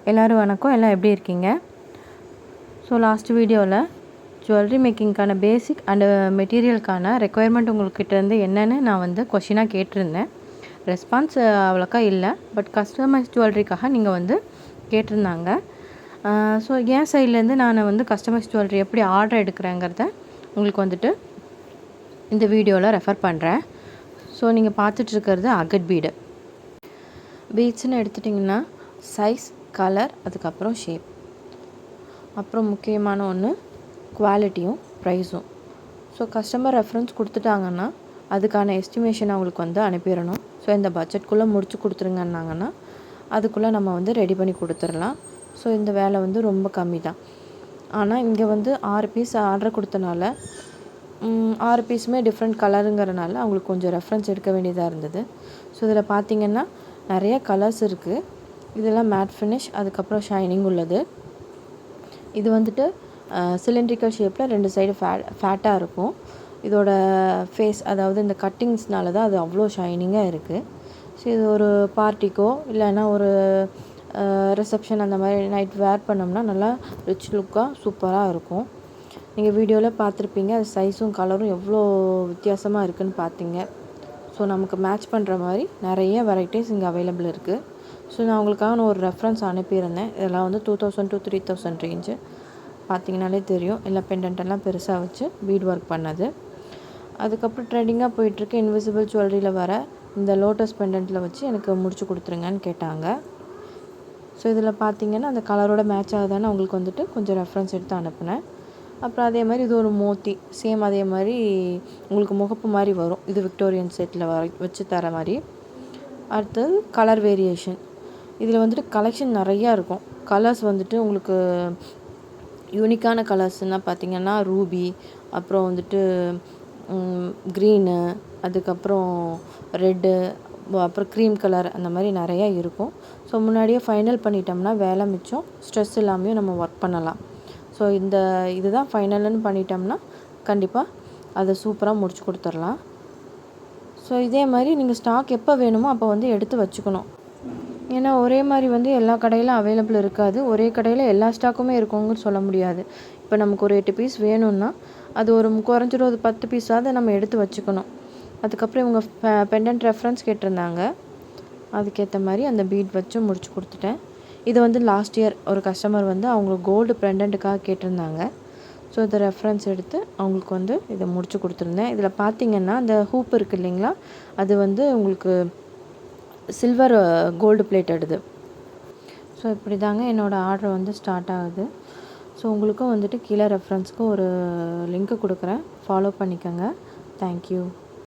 எல்லோரும் வணக்கம். எல்லாம் எப்படி இருக்கீங்க? ஸோ லாஸ்ட் வீடியோவில் ஜுவல்லரி மேக்கிங்க்கான பேசிக் அண்டு மெட்டீரியலுக்கான ரெக்குயர்மெண்ட் உங்கள்கிட்டேருந்து என்னென்னு நான் வந்து கொஷினாக கேட்டிருந்தேன். ரெஸ்பான்ஸ் அவ்வளோக்கா இல்லை, பட் கஸ்டமைஸ் ஜுவல்லரிக்காக நீங்கள் வந்து கேட்டிருந்தாங்க. ஸோ என் சைட்லேருந்து நான் வந்து கஸ்டமைஸ் ஜுவல்லரி எப்படி ஆர்டர் எடுக்கிறேங்கிறத உங்களுக்கு வந்துட்டு இந்த வீடியோவில் ரெஃபர் பண்ணுறேன். ஸோ நீங்கள் பார்த்துட்ருக்கிறது அகட் பீட்ஸ்ன்னு எடுத்துட்டிங்கன்னா சைஸ், கலர், அதுக்கப்புறம் ஷேப், அப்புறம் முக்கியமான ஒன்று குவாலிட்டியும் ப்ரைஸும். ஸோ கஸ்டமர் ரெஃபரன்ஸ் கொடுத்துட்டாங்கன்னா அதுக்கான எஸ்டிமேஷன் அவங்களுக்கு வந்து அனுப்பிடணும். ஸோ இந்த பட்ஜெட்குள்ளே முடிச்சு கொடுத்துருங்கன்னாங்கன்னா அதுக்குள்ளே நம்ம வந்து ரெடி பண்ணி கொடுத்துடலாம். ஸோ இந்த வேலை வந்து ரொம்ப கம்மி தான். ஆனால் இங்கே வந்து 6 பீஸ் ஆர்டர் கொடுத்தனால 6 பீஸுமே டிஃப்ரெண்ட் கலருங்கிறனால அவங்களுக்கு கொஞ்சம் ரெஃபரன்ஸ் எடுக்க வேண்டியதாக இருந்தது. ஸோ இதில் பார்த்திங்கன்னா நிறைய கலர்ஸ் இருக்குது. இதெல்லாம் மேட் ஃபினிஷ், அதுக்கப்புறம் ஷைனிங் உள்ளது. இது வந்துட்டு சிலிண்ட்ரிக்கல் ஷேப்பில் 2 சைடு ஃபேட்டாக இருக்கும். இதோட ஃபேஸ், அதாவது இந்த கட்டிங்ஸ்னால தான் அது அவ்வளோ ஷைனிங்காக இருக்குது. ஸோ இது ஒரு பார்ட்டிக்கோ இல்லைன்னா ஒரு ரிசப்ஷன் அந்த மாதிரி நைட் வேர் பண்ணோம்னா நல்லா ரிச் லுக்காக சூப்பராக இருக்கும். நீங்கள் வீடியோவில் பார்த்துருப்பீங்க, அது சைஸும் கலரும் எவ்வளோ வித்தியாசமாக இருக்குதுன்னு பார்த்தீங்க. ஸோ நமக்கு மேட்ச் பண்ணுற மாதிரி நிறைய வெரைட்டிஸ் இங்கே அவைலபிள் இருக்குது. ஸோ நான் உங்களுக்காக ஒரு ரெஃபரன்ஸ் அனுப்பியிருந்தேன். இதெல்லாம் வந்து 2000 to 3000 ரேஞ்சு. பார்த்திங்கனாலே தெரியும், எல்லாம் பெண்டன்ட்டெல்லாம் பெருசாக வச்சு பீட் ஒர்க் பண்ணது. அதுக்கப்புறம் ட்ரெண்டிங்காக போயிட்டுருக்கு இன்விசிபிள் ஜுவல்லரியில் வர இந்த லோட்டஸ் பெண்டன்ட்டில் வச்சு எனக்கு முடிச்சு கொடுத்துருங்கன்னு கேட்டாங்க. ஸோ இதில் பார்த்திங்கன்னா அந்த கலரோட மேட்ச் ஆகுதான்னு அவங்களுக்கு வந்துட்டு கொஞ்சம் ரெஃபரன்ஸ் எடுத்து அனுப்பினேன். அப்புறம் அதே மாதிரி இது ஒரு மோத்தி, சேம் அதே மாதிரி உங்களுக்கு முகப்பு மாதிரி வரும். இது விக்டோரியன் செட்டில் வச்சு தர மாதிரி. அடுத்தது கலர் வேரியேஷன். இதில் வந்துட்டு கலெக்ஷன் நிறையா இருக்கும். கலர்ஸ் வந்துட்டு உங்களுக்கு யூனிக்கான கலர்ஸ்னால் பார்த்திங்கன்னா ரூபி, அப்புறம் வந்துட்டு க்ரீனு, அதுக்கப்புறம் ரெட்டு, அப்புறம் க்ரீம் கலர், அந்த மாதிரி நிறையா இருக்கும். ஸோ முன்னாடியே ஃபைனல் பண்ணிட்டோம்னா வேலை மிச்சம், ஸ்ட்ரெஸ் இல்லாமையும் நம்ம ஒர்க் பண்ணலாம். ஸோ இதுதான் ஃபைனல்னு பண்ணிட்டோம்னா கண்டிப்பாக அதை சூப்பராக முடிச்சு கொடுத்துடலாம். ஸோ இதே மாதிரி நீங்கள் ஸ்டாக் எப்போ வேணுமோ அப்போ வந்து எடுத்து வச்சுக்கணும். ஏன்னா ஒரே மாதிரி வந்து எல்லா கடையிலும் அவைலபிள் இருக்காது. ஒரே கடையில் எல்லா ஸ்டாக்குமே இருக்குங்கன்னு சொல்ல முடியாது. இப்போ நமக்கு ஒரு 8 பீஸ் வேணும்னா அது ஒரு குறைஞ்சது ஒரு 10 பீஸாவது நம்ம எடுத்து வச்சுக்கணும். அதுக்கப்புறம் இவங்க பெண்டன்ட் ரெஃபரன்ஸ் கேட்டிருந்தாங்க. அதுக்கேற்ற மாதிரி அந்த பீட் வச்சு முடிச்சு கொடுத்துட்டேன். இது வந்து லாஸ்ட் இயர் ஒரு கஸ்டமர் வந்து அவங்களுக்கு கோல்டு பெண்டன்ட்டுக்காக கேட்டிருந்தாங்க. ஸோ இதை ரெஃபரன்ஸ் எடுத்து அவங்களுக்கு வந்து இதை முடிச்சு கொடுத்துருந்தேன். இதில் பார்த்திங்கன்னா அந்த ஹூப் இருக்குது இல்லைங்களா, அது வந்து உங்களுக்கு சில்வர் கோல்டு பிளேட்டடுது. ஸோ இப்படி தாங்க என்னோடய ஆர்டர் வந்து ஸ்டார்ட் ஆகுது. ஸோ உங்களுக்கும் வந்துட்டு கீழே ரெஃபரன்ஸ்க்கு ஒரு லிங்க்கு கொடுக்குறேன், ஃபாலோ பண்ணிக்கோங்க. தேங்க்யூ.